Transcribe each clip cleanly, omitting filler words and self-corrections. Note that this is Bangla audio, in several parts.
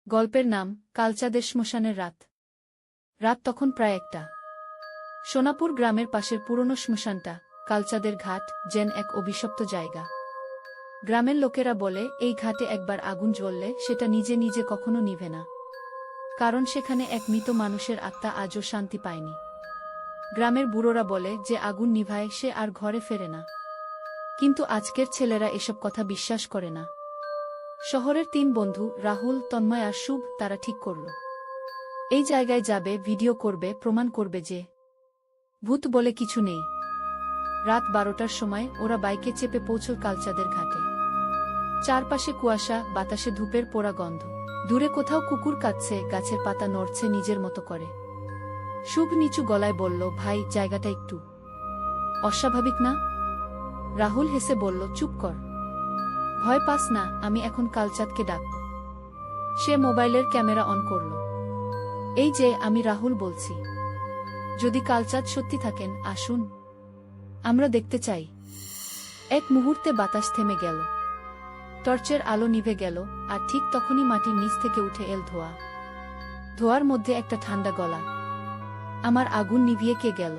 গল্পের নাম কালচাঁদের শ্মশানের রাত। রাত তখন প্রায় 1টা। সোনাপুর গ্রামের পাশের পুরনো শ্মশানটা কালচাঁদের ঘাট যেন এক অভিশপ্ত জায়গা। গ্রামের লোকেরা বলে এই ঘাটে একবার আগুন জ্বললে সেটা নিজে নিজে কখনো নিভে না, কারণ সেখানে এক মৃত মানুষের আত্মা আজও শান্তি পায়নি। গ্রামের বুড়োরা বলে যে আগুন নিভায় সে আর ঘরে ফেরে না, কিন্তু আজকের ছেলেরা এসব কথা বিশ্বাস করে না। শহরের 3 বন্ধু রাহুল, তন্ময় আর শুভ তারা ঠিক করল এই জায়গায় যাবে, ভিডিও করবে, প্রমাণ করবে যে ভূত বলে কিছু নেই। রাত 12টার সময় ওরা বাইকে চেপে পৌঁছল কালচাঁদের ঘাটে। চারপাশে কুয়াশা, বাতাসে ধূপের পোড়া গন্ধ। দূরে কোথাও কুকুর কাঁদছে, গাছের পাতা নড়ছে নিজের মতো করে। শুভ নিচু গলায় বলল, ভাই, জায়গাটা একটু অস্বাভাবিক না? রাহুল হেসে বলল, চুপ কর, ভয় পাস না, আমি এখন কালচাঁদকে ডাকব। সে মোবাইলের ক্যামেরা অন করল। এই যে, আমি রাহুল বলছি। যদি কালচাঁদ সত্যি থাকেন, আসুন, আমরা দেখতে চাই। এক মুহূর্তে বাতাস থেমে গেল, টর্চের আলো নিভে গেল, আর ঠিক তখনই মাটির নিচ থেকে উঠে এল ধোঁয়া। ধোঁয়ার মধ্যে একটা ঠান্ডা গলা। আমার আগুন নিভিয়ে কে গেল?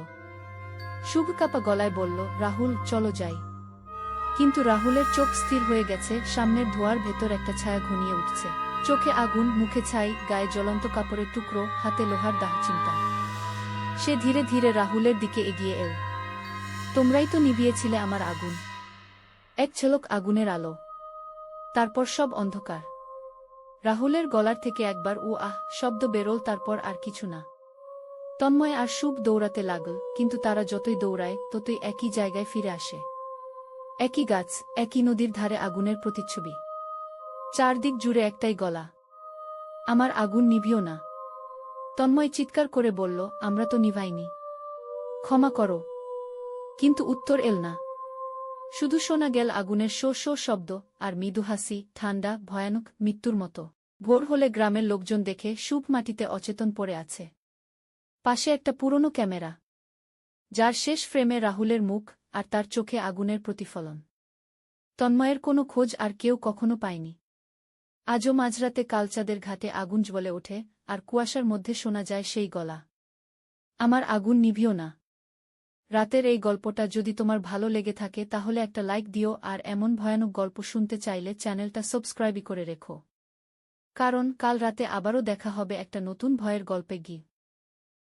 শুভ কাপা গলায় বলল, রাহুল, চলো যাই। কিন্তু রাহুলের চোখ স্থির হয়ে গেছে, সামনের ধোঁয়ার ভেতর একটা ছায়া ঘনিয়ে উঠছে। চোখে আগুন, মুখে ছাই, গায়ে জ্বলন্ত কাপড়ের টুকরো, হাতে লোহার দাহচিমটা। সে ধীরে ধীরে রাহুলের দিকে এগিয়ে এল। তোমরাই তো নিভিয়েছিলে আমার আগুন। এক ঝলক আগুনের আলো, তারপর সব অন্ধকার। রাহুলের গলার থেকে একবার উ আহ শব্দ বেরোল, তারপর আর কিছু না। তন্ময় আর শুভ দৌড়াতে লাগল, কিন্তু তারা যতই দৌড়ায় ততই একই জায়গায় ফিরে আসে। একই গাছ, একই নদীর ধারে আগুনের প্রতিচ্ছবি। চারদিক জুড়ে একটাই গলা, আমার আগুন নিভিও না। তন্ময় চিৎকার করে বলল, আমরা তো নিভাইনি, ক্ষমা করো। কিন্তু উত্তর এল না। শুধু শোনা গেল আগুনের শো শো শব্দ আর মৃদু হাসি, ঠান্ডা, ভয়ানক, মৃত্যুর মতো। ভোর হলে গ্রামের লোকজন দেখে শুভ মাটিতে অচেতন পড়ে আছে। পাশে একটা পুরনো ক্যামেরা, যার শেষ ফ্রেমে রাহুলের মুখ আর তার চোখে আগুনের প্রতিফলন। তন্ময়ের কোনো খোঁজ আর কেউ কখনো পায়নি। আজও মাঝরাতে কালচাঁদের ঘাটে আগুন জ্বলে ওঠে, আর কুয়াশার মধ্যে শোনা যায় সেই গলা, আমার আগুন নিভিও না। রাতের এই গল্পটা যদি তোমার ভালো লেগে থাকে তাহলে একটা লাইক দিও, আর এমন ভয়ানক গল্প শুনতে চাইলে চ্যানেলটা সাবস্ক্রাইব করে রেখো, কারণ কাল রাতে আবারও দেখা হবে একটা নতুন ভয়ের গল্পে গিয়ে।